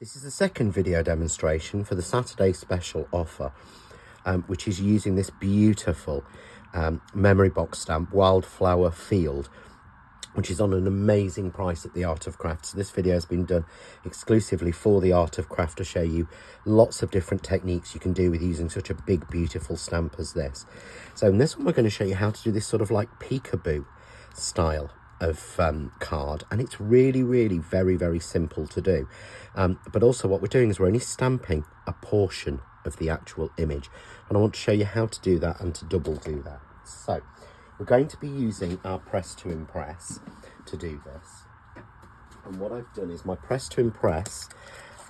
This is the second video demonstration for the Saturday special offer, which is using this beautiful memory box stamp, Wildflower Field, which is on an amazing price at the Art of Craft. So this video has been done exclusively for the Art of Craft to show you lots of different techniques you can do with using such a big, beautiful stamp as this. So in this one, we're going to show you how to do this sort of like peekaboo style of card, and it's really very, very simple to do. But also what we're doing is we're only stamping a portion of the actual image, and I want to show you how to do that and to double do that. So we're going to be using our Press to Impress to do this. And what I've done is my Press to Impress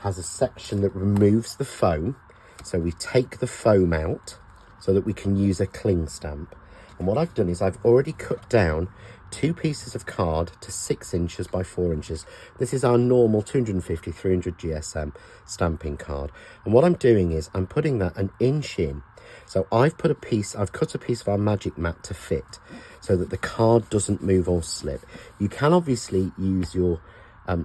has a section that removes the foam. So we take the foam out so that we can use a cling stamp. And what I've done is I've already cut down 2 pieces of card to 6 inches by 4 inches. This is our normal 250-300 GSM stamping card. And what I'm doing is I'm putting that an inch in. So I've cut a piece of our magic mat to fit so that the card doesn't move or slip. You can obviously use your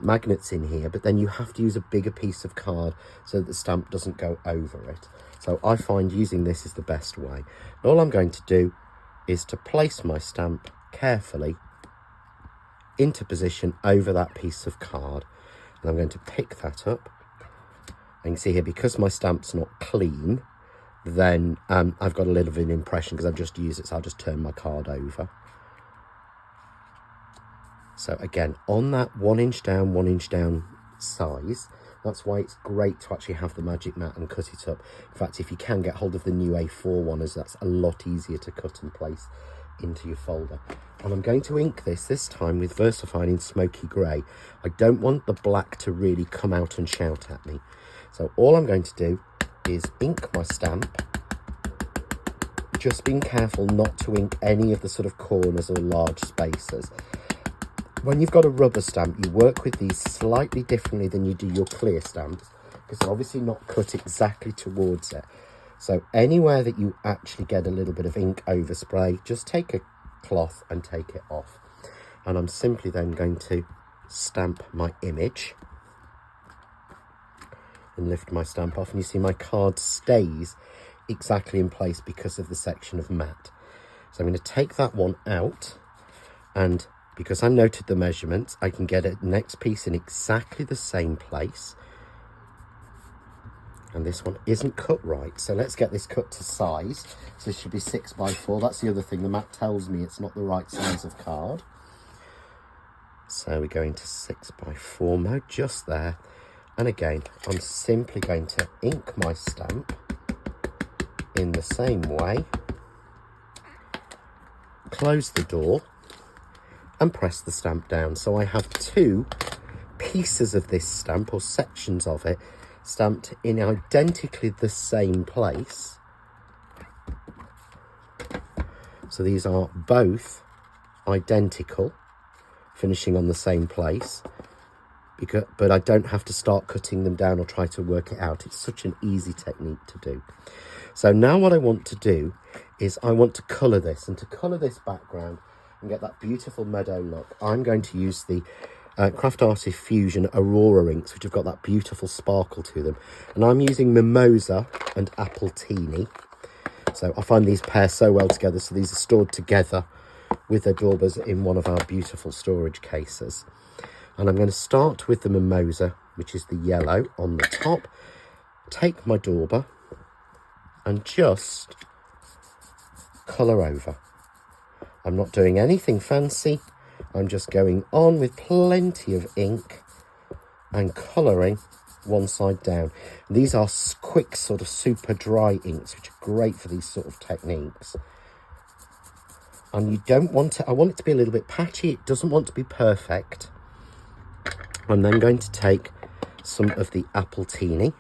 magnets in here, but then you have to use a bigger piece of card so that the stamp doesn't go over it. So I find using this is the best way. And all I'm going to do is to place my stamp carefully into position over that piece of card. And I'm going to pick that up. And you can see here, because my stamp's not clean, then I've got a little bit of an impression because I've just used it, so I'll just turn my card over. So again, on that 1 inch down, 1 inch down size, that's why it's great to actually have the magic mat and cut it up. In fact, if you can get hold of the new A4 one, as that's a lot easier to cut and place into your folder. And I'm going to ink this time with VersaFine in smoky grey. I don't want the black to really come out and shout at me. So all I'm going to do is ink my stamp, just being careful not to ink any of the sort of corners or large spaces. When you've got a rubber stamp, you work with these slightly differently than you do your clear stamps, because they're obviously not cut exactly towards it. So anywhere that you actually get a little bit of ink overspray, just take a cloth and take it off. And I'm simply then going to stamp my image and lift my stamp off, and you see my card stays exactly in place because of the section of mat. So I'm going to take that one out, and because I noted the measurements, I can get a next piece in exactly the same place. And this one isn't cut right, so let's get this cut to size. So this should be 6 by 4. That's the other thing, the mat tells me it's not the right size of card. So we go into 6 by 4 mode, just there. And again, I'm simply going to ink my stamp in the same way, close the door, and press the stamp down. So I have 2 pieces of this stamp, or sections of it, stamped in identically the same place. So these are both identical, finishing on the same place. But I don't have to start cutting them down or try to work it out. It's such an easy technique to do. So now what I want to do is I want to colour this. And to colour this background and get that beautiful meadow look, I'm going to use the Craft Artist Fusion Aurora inks, which have got that beautiful sparkle to them. And I'm using Mimosa and Appletini. So I find these pair so well together. So these are stored together with their daubers in one of our beautiful storage cases. And I'm going to start with the Mimosa, which is the yellow on the top. Take my dauber and just colour over. I'm not doing anything fancy. I'm just going on with plenty of ink and colouring one side down. These are quick sort of super dry inks, which are great for these sort of techniques. And you don't want it, I want it to be a little bit patchy. It doesn't want to be perfect. I'm then going to take some of the Appletini,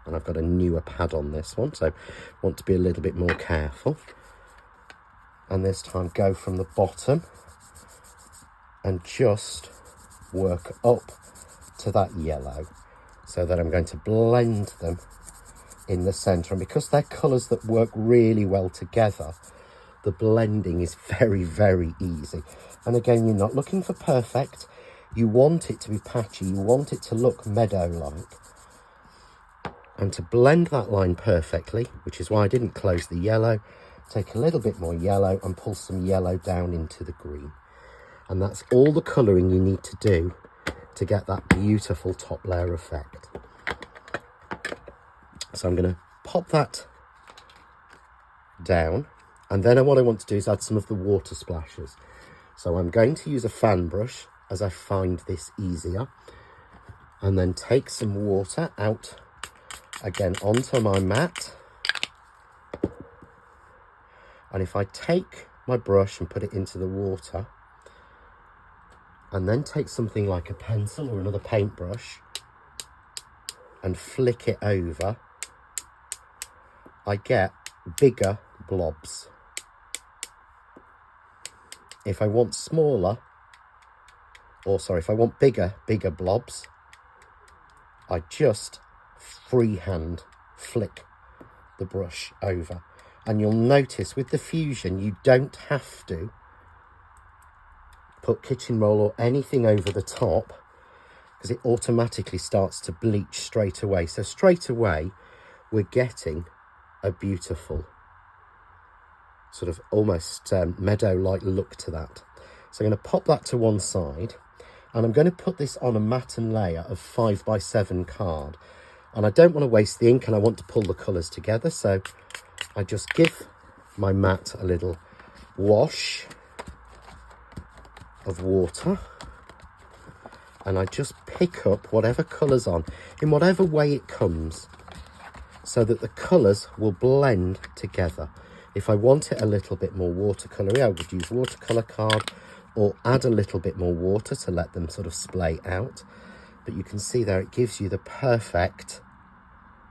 and I've got a newer pad on this one, so I want to be a little bit more careful. And this time go from the bottom and just work up to that yellow, so that I'm going to blend them in the centre. And because they're colours that work really well together, the blending is very, very easy. And again, you're not looking for perfect. You want it to be patchy, you want it to look meadow-like. And to blend that line perfectly, which is why I didn't close the yellow, take a little bit more yellow and pull some yellow down into the green. And that's all the colouring you need to do to get that beautiful top layer effect. So I'm going to pop that down, and then what I want to do is add some of the water splashes. So I'm going to use a fan brush as I find this easier, and then take some water out again onto my mat. And if I take my brush and put it into the water, and then take something like a pencil or another paintbrush and flick it over, I get bigger blobs. If I want smaller, if I want bigger blobs, I just freehand flick the brush over. And you'll notice with the fusion, you don't have to put kitchen roll or anything over the top, because it automatically starts to bleach straight away. So straight away, we're getting a beautiful sort of almost meadow-like look to that. So I'm going to pop that to one side, and I'm going to put this on a matten layer of 5x7 card. And I don't want to waste the ink, and I want to pull the colours together, so I just give my mat a little wash of water, and I just pick up whatever colour's on in whatever way it comes, so that the colours will blend together. If I want it a little bit more watercolory, I would use watercolour card or add a little bit more water to let them sort of splay out. But you can see there, it gives you the perfect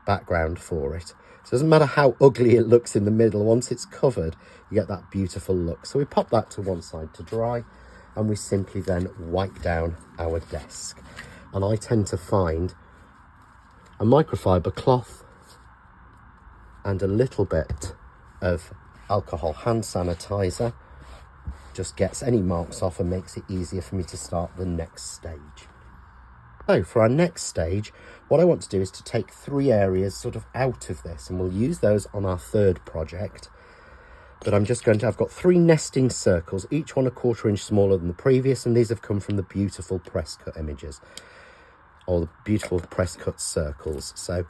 background for it. So it doesn't matter how ugly it looks in the middle, once it's covered, you get that beautiful look. So we pop that to one side to dry, and we simply then wipe down our desk. And I tend to find a microfiber cloth and a little bit of alcohol hand sanitizer just gets any marks off and makes it easier for me to start the next stage. So for our next stage, what I want to do is to take 3 areas sort of out of this, and we'll use those on our third project. But I've got 3 nesting circles, each one 1/4 inch smaller than the previous, and these have come from the beautiful press cut images, or the beautiful press cut circles. So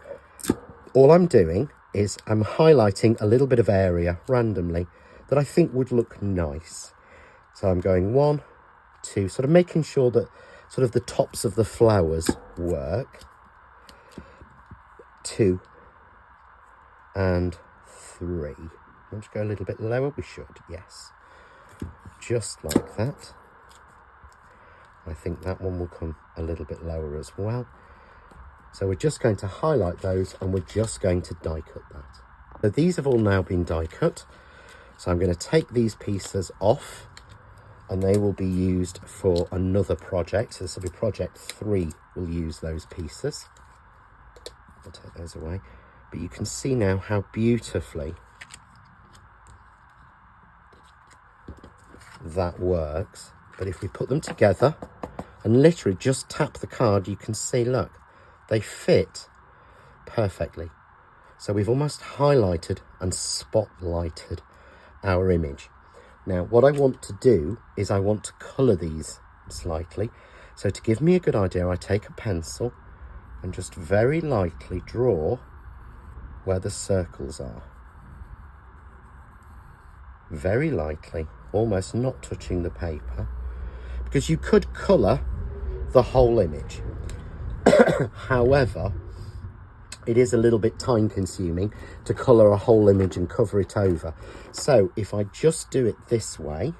all I'm doing is I'm highlighting a little bit of area randomly that I think would look nice. So I'm going 1, 2, sort of making sure that sort of the tops of the flowers work. 2 and 3. Let's go a little bit lower. We should, yes. Just like that. I think that one will come a little bit lower as well. So we're just going to highlight those, and we're just going to die cut that. So these have all now been die cut. So I'm going to take these pieces off, and they will be used for another project. So this will be project 3. We'll use those pieces. I'll take those away. But you can see now how beautifully that works. But if we put them together and literally just tap the card, you can see, look, they fit perfectly. So we've almost highlighted and spotlighted our image. Now what I want to do is I want to colour these slightly. So to give me a good idea, I take a pencil and just very lightly draw where the circles are. Very lightly, almost not touching the paper, because you could colour the whole image. However, it is a little bit time consuming to colour a whole image and cover it over. So if I just do it this way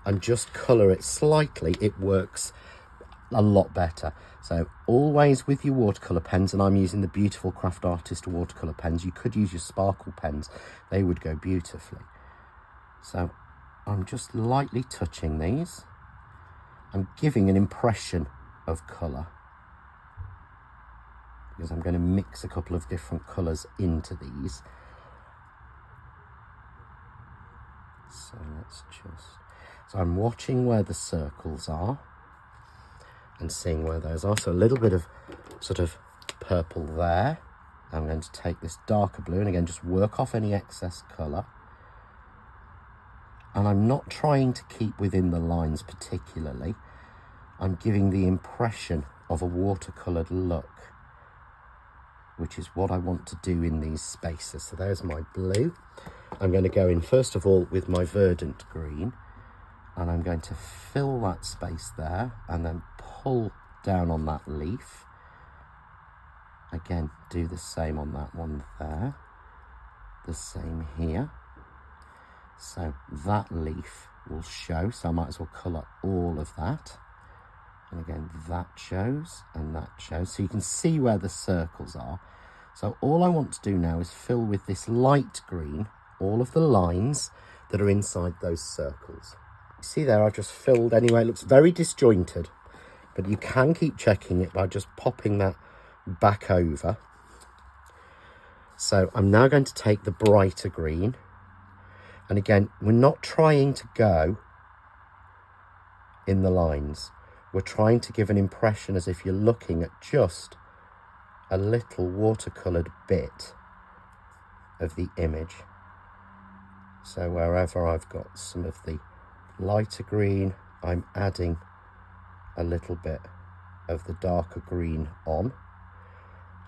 and just colour it slightly, it works a lot better. So always with your watercolour pens, and I'm using the beautiful Craft Artist watercolour pens. You could use your sparkle pens, they would go beautifully. So I'm just lightly touching these. I'm giving an impression of colour, because I'm going to mix a couple of different colours into these. So let's just... So I'm watching where the circles are and seeing where those are. So a little bit of sort of purple there. I'm going to take this darker blue and again just work off any excess colour. And I'm not trying to keep within the lines particularly. I'm giving the impression of a watercoloured look, which is what I want to do in these spaces. So there's my blue. I'm going to go in first of all with my verdant green, and I'm going to fill that space there and then pull down on that leaf. Again, do the same on that one there, the same here. So that leaf will show, so I might as well colour all of that. And again, that shows and that shows. So you can see where the circles are. So all I want to do now is fill with this light green all of the lines that are inside those circles. You see there, I've just filled anyway. It looks very disjointed, but you can keep checking it by just popping that back over. So I'm now going to take the brighter green. And again, we're not trying to go in the lines. We're trying to give an impression as if you're looking at just a little watercoloured bit of the image. So wherever I've got some of the lighter green, I'm adding a little bit of the darker green on.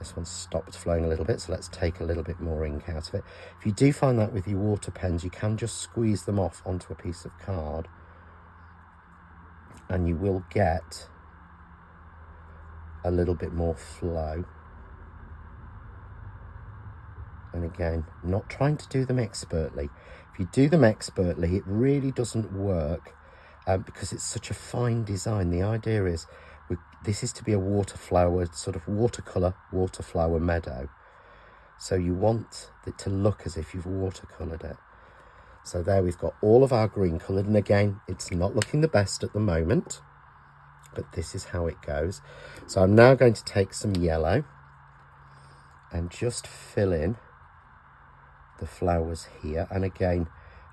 This one's stopped flowing a little bit, so let's take a little bit more ink out of it. If you do find that with your water pens, you can just squeeze them off onto a piece of card and you will get a little bit more flow. And again, not trying to do them expertly. If you do them expertly, it really doesn't work because it's such a fine design. The idea is this is to be a waterflower, sort of watercolour, waterflower meadow. So you want it to look as if you've watercoloured it. So there we've got all of our green coloured. And again, it's not looking the best at the moment, but this is how it goes. So I'm now going to take some yellow and just fill in the flowers here. And again,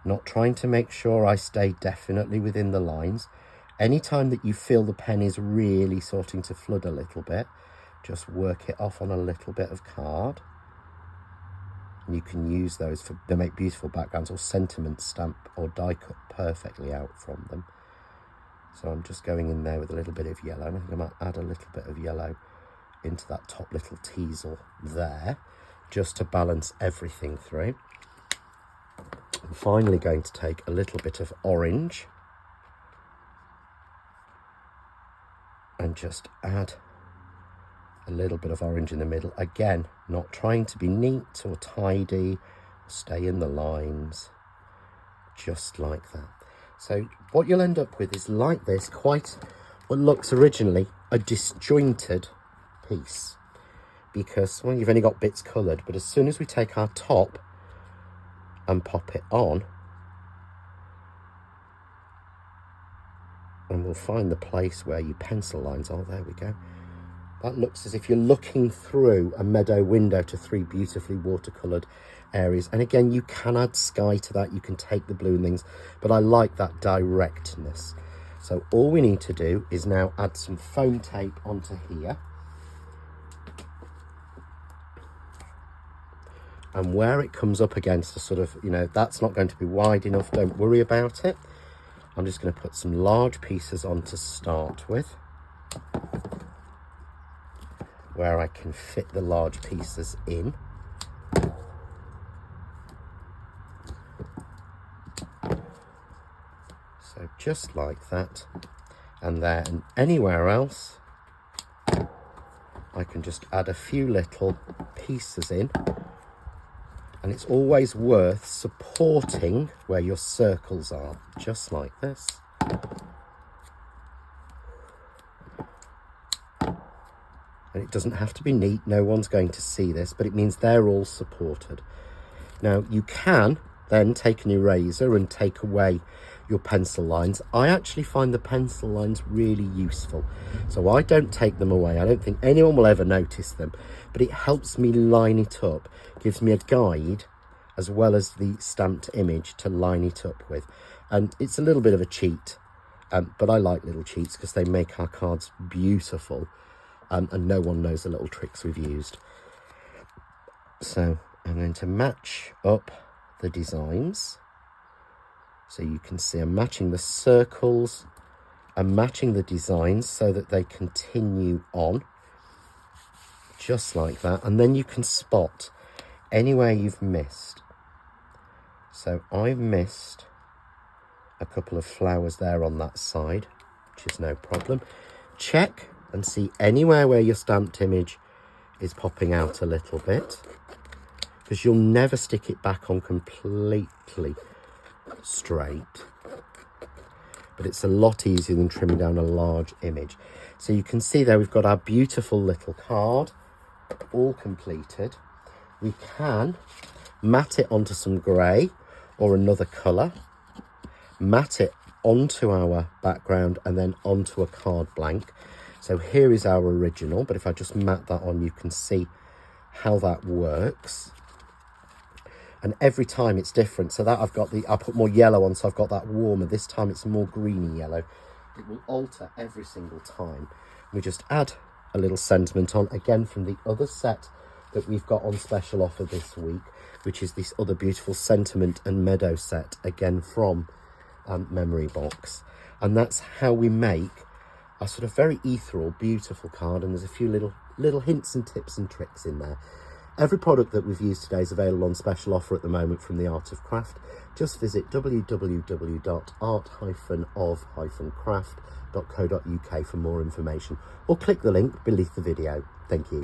not trying to make sure I stay definitely within the lines. Anytime that you feel the pen is really starting to flood a little bit, just work it off on a little bit of card. And you can use those for, they make beautiful backgrounds, or sentiment stamp or die cut perfectly out from them. So I'm just going in there with a little bit of yellow, and I think I might add a little bit of yellow into that top little teasel there, just to balance everything through. I'm finally going to take a little bit of orange and just add a little bit of orange in the middle. Again, not trying to be neat or tidy, stay in the lines, just like that. So what you'll end up with is like this, quite what looks originally a disjointed piece, because, well, you've only got bits coloured, but as soon as we take our top and pop it on, and we'll find the place where your pencil lines are, there we go. That looks as if you're looking through a meadow window to three beautifully watercoloured areas. And again, you can add sky to that, you can take the blue and things, but I like that directness. So all we need to do is now add some foam tape onto here. And where it comes up against a sort of, you know, that's not going to be wide enough, don't worry about it. I'm just going to put some large pieces on to start with, where I can fit the large pieces in. So just like that, and there, and anywhere else I can just add a few little pieces in. And it's always worth supporting where your circles are, just like this. And it doesn't have to be neat, no one's going to see this, but it means they're all supported. Now you can then take an eraser and take away your pencil lines. I actually find the pencil lines really useful, so I don't take them away. I don't think anyone will ever notice them, but it helps me line it up, gives me a guide as well as the stamped image to line it up with. And it's a little bit of a cheat, but I like little cheats because they make our cards beautiful, and no one knows the little tricks we've used. So I'm going to match up the designs. So you can see I'm matching the circles and matching the designs so that they continue on, just like that. And then you can spot anywhere you've missed. So I've missed a couple of flowers there on that side, which is no problem. Check and see anywhere where your stamped image is popping out a little bit, because you'll never stick it back on completely straight. But it's a lot easier than trimming down a large image. So you can see there we've got our beautiful little card all completed. We can mat it onto some grey or another colour, mat it onto our background and then onto a card blank. So here is our original, but if I just mat that on, you can see how that works. And every time it's different. So that I put more yellow on, so I've got that warmer. This time it's more greeny yellow. It will alter every single time. We just add a little sentiment on, again from the other set that we've got on special offer this week, which is this other beautiful Sentiment and Meadow set, again from Memory Box. And that's how we make a sort of very ethereal, beautiful card. And there's a few little hints and tips and tricks in there. Every product that we've used today is available on special offer at the moment from The Art of Craft. Just visit www.art-of-craft.co.uk for more information, or click the link beneath the video. Thank you.